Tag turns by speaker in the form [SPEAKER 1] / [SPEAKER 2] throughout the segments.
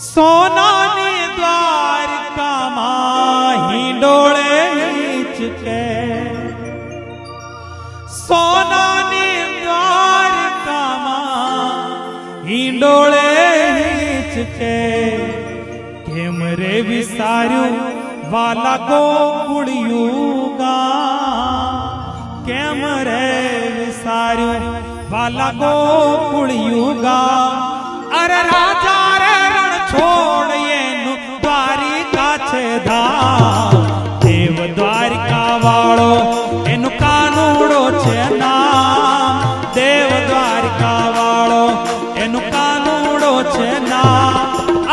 [SPEAKER 1] સોનાની દ્વારકામાં હિંડોળે હિંચકે, સોનાની દ્વારકામાં હિંડોળે હિંચકે, કેમ રે વિસાર્યું વાલા ગોકુળિયું ગામ, કેમ રે વિસાર્યું વાલા ગોકુળિયું ગામ. અરે રાજા રે રણ છોડ એનું દ્વારિકા છે ધામ, દેવ દ્વારિકા વાળો એનું કાનુડો છે નામ, દેવ દ્વારિકા વાળો એનું કાનુડો છે નામ.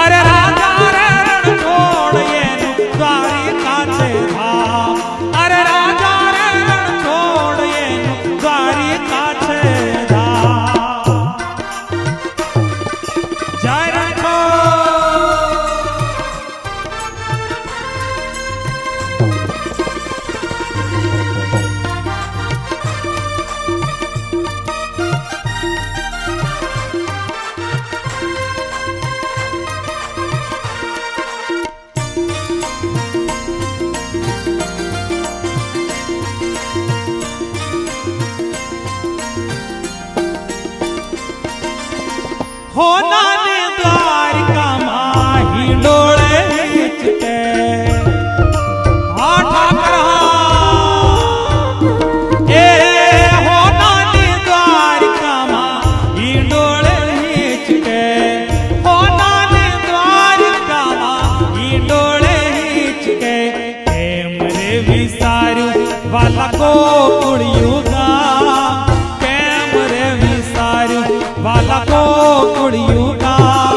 [SPEAKER 1] અરે રાજા રે રણ છોડ એનું દ્વારિકા છે ધામ, અરે રાજા રે રણ છોડ એનું દ્વારિકા છે ધામ. જય હોનાને દ્વારકામાં હિંડોળે હિંચકે, હા ઠાકર એ હોનાની દ્વારકામાં હિંડોળે હિંચકે, હોનાની દ્વારકામાં હિંડોળે હિંચકે, કેમ રે વિસાર્યું વાલા ગોકુળિયું ગામ, કેમ રે વિસાર્યું વાલા ગોકુળિયું ગામ.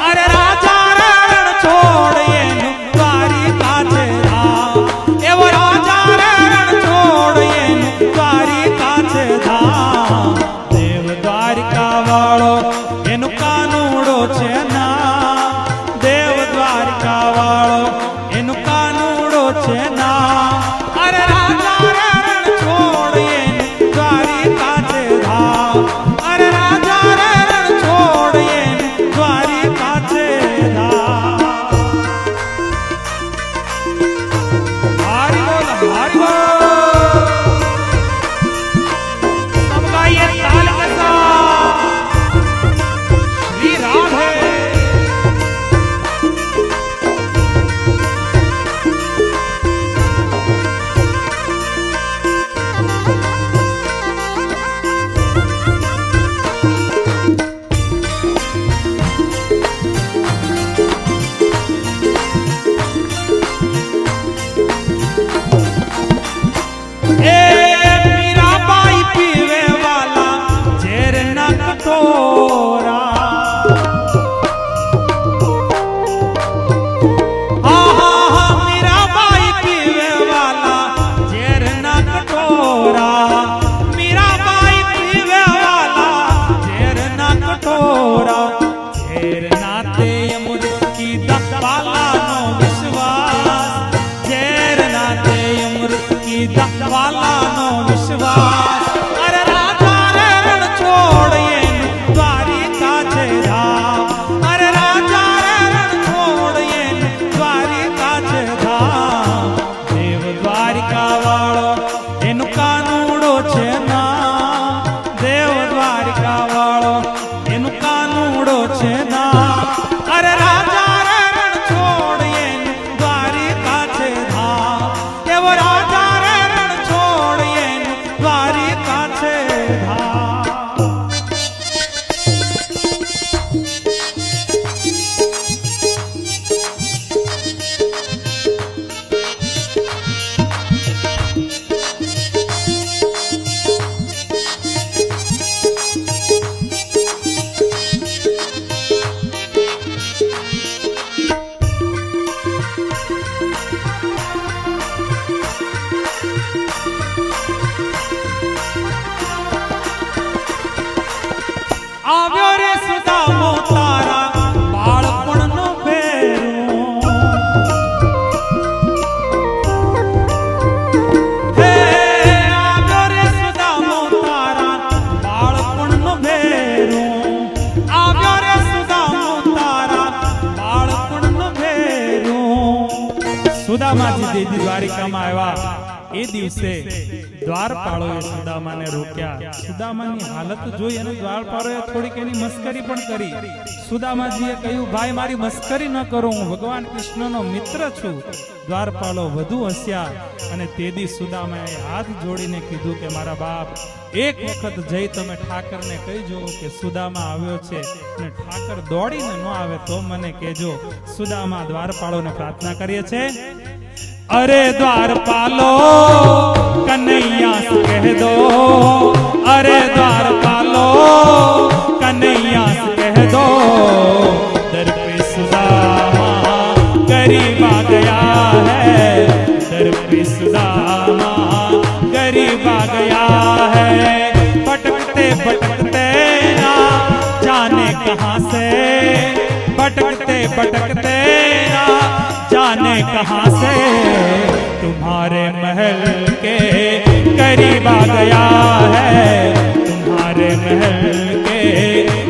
[SPEAKER 1] અરે રાજા રે રણ છોડ એનું દ્વારિકા છે ધામ, એવો રાજા રે રણ છોડ એનું દ્વારિકા છે ધામ, દેવ દ્વારિકા વાળો એનું કાનુડો છે નામ, દેવ દ્વારિકા વાળો એનું કાનુડો છે નામ. અરે રાજા રે રણ છોડ એનું દ્વારિકા છે ધામ, અરે રાજા રે રણ છોડ એનું દ્વારિકા છે ધામ. હારી બોલ હારી બોલ, સબ ગાઈએ તાલ કે સાથ શ્રી રાધે. मीराबाई पीवे वाला झेर न कटोरा, हाँ मीराबाई पीवे वाला झेर न कटोरा, मीराबाई पीवे वाला झेर न कटोरा, झेर नाते अमृत की वाला नो विश्वास, झेर नाते अमृत की वाला नो विश्वास. अरे राजा रे रण छोड़ एનું દ્વારિકા છે ધામ, અરે રાજા રે રણ છોડ એનું દ્વારિકા છે ધામ, દેવ દ્વારિકા વાળો એનું કાનુડો છે નામ, દેવ દ્વારિકા વાળો એનું કાનુડો છે નામ. અરે રાજા રે રણ છોડ એનું દ્વારિકા છે ધામ, એવો રાજા રે રણ છોડ એનું દ્વારિકા છે ધામ. આવ્યો રે સુદામો તારા બાળપણનો ભેરું, હે આવ્યો રે સુદામો તારા બાળપણનો ભેરું, આવ્યો રે સુદામો તારા સુદામાજી દેદી દ્વારિકામાં આવ્યા એ દિવસે દ્વારપાળોએ સુદામાને રોક્યા. સુદામાની હાલત જોઈ અને દ્વારપાળોએ થોડીક એની મસ્કરી પણ કરી. સુદામાજીએ કહ્યું, ભાઈ મારી મસ્કરી ન કરો, હું ભગવાન કૃષ્ણનો મિત્ર છું. દ્વારપાળો વધુ હસ્યા અને તેદી સુદામાએ હાથ જોડીને કીધું કે મારા બાપ, એક વખત જઈ તમે ઠાકરને કહીજો કે સુદામા આવ્યો છે, અને ઠાકર દોડીને ન આવે તો મને કહેજો. સુદામા દ્વારપાળોને પ્રાર્થના કરીએ છે, अरे द्वारपालो कन्हैया से कह दो, अरे द्वारपालो कन्हैया से कह दो, दर पे सुदामा गरीब आ गया है, दर पे सुदामा गरीब आ गया है. भटकते भटकते ना जाने कहां से, भटकते भटकते ना जाने कहां से, तुम्हारे महल के करीब आ गया है, तुम्हारे महल के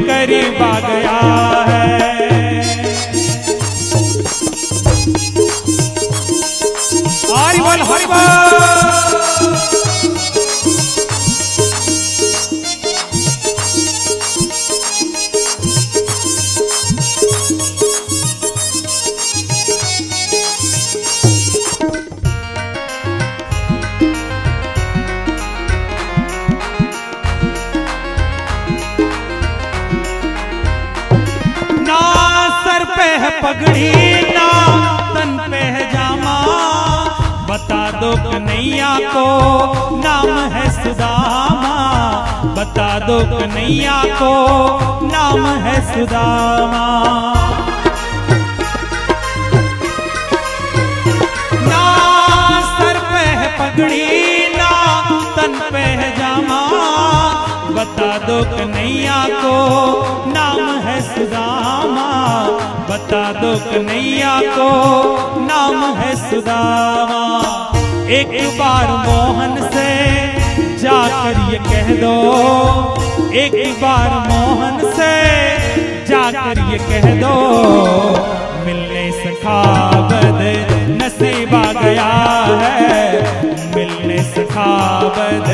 [SPEAKER 1] करीब आ गया है. हरि बोल हरि बोल. पगड़ी ना तन पे है जामा, बता दो कन्हैया को नाम है सुदामा, बता दो कन्हैया को नाम है सुदामा. ना सर पे है पगड़ी ना तन पे है जामा, बता दो कन्हैया को नाम है सुदामा, बता दो कन्हैया को नाम है सुदामा. एक बार मोहन से जाकर ये कह दो, एक बार मोहन से जाकर ये कह दो, मिलने सखा बद नसीब आ गया है, मिलने सखा बद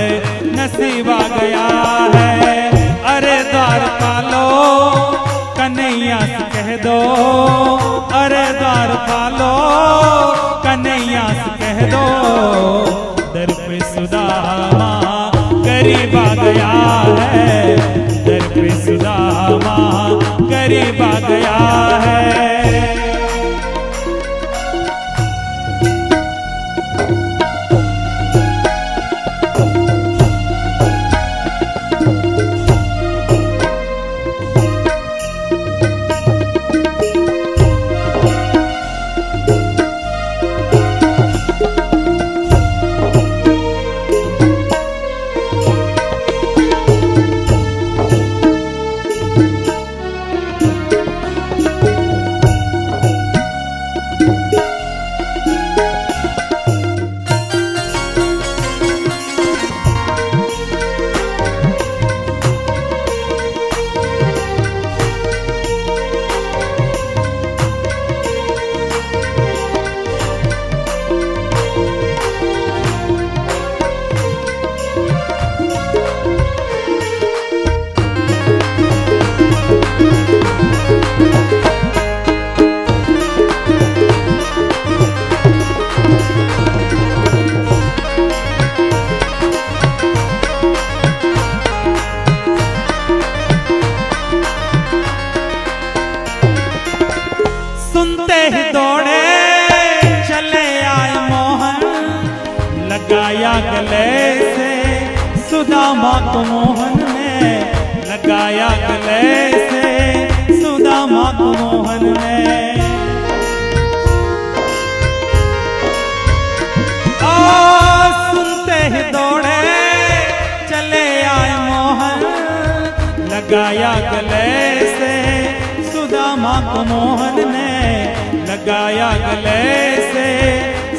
[SPEAKER 1] नसीब आ गया है. अरे द्वारपालो कन्हैया से कह दो, अरे द्वारपालो कन्हैया से कह दो, दर पे सुदामा गरीब आ गया है, दर पे सुदामा गरीब आ गया है. सुनते ही दौड़े चले आए मोहन, लगाया गले से सुदामा को मोहन ने, लगाया गले से सुदामा को मोहन ने. सुनते ही दौड़े चले आए मोहन, लगाया गले से सुदामा को मोहन ने, लगाया गले से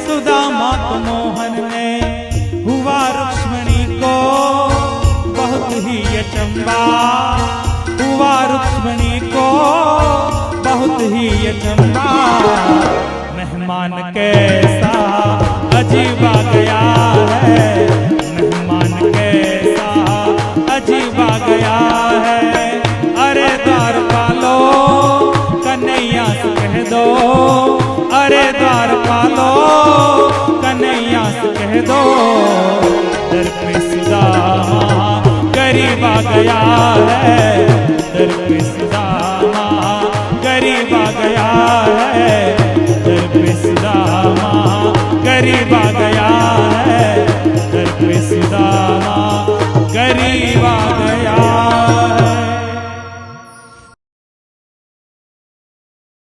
[SPEAKER 1] सुदामा को मोहन ने. हुआ रुक्मिणी को बहुत ही अचंबा, हुआ रुक्मिणी को बहुत ही अचंबा, मेहमान कैसा गया है।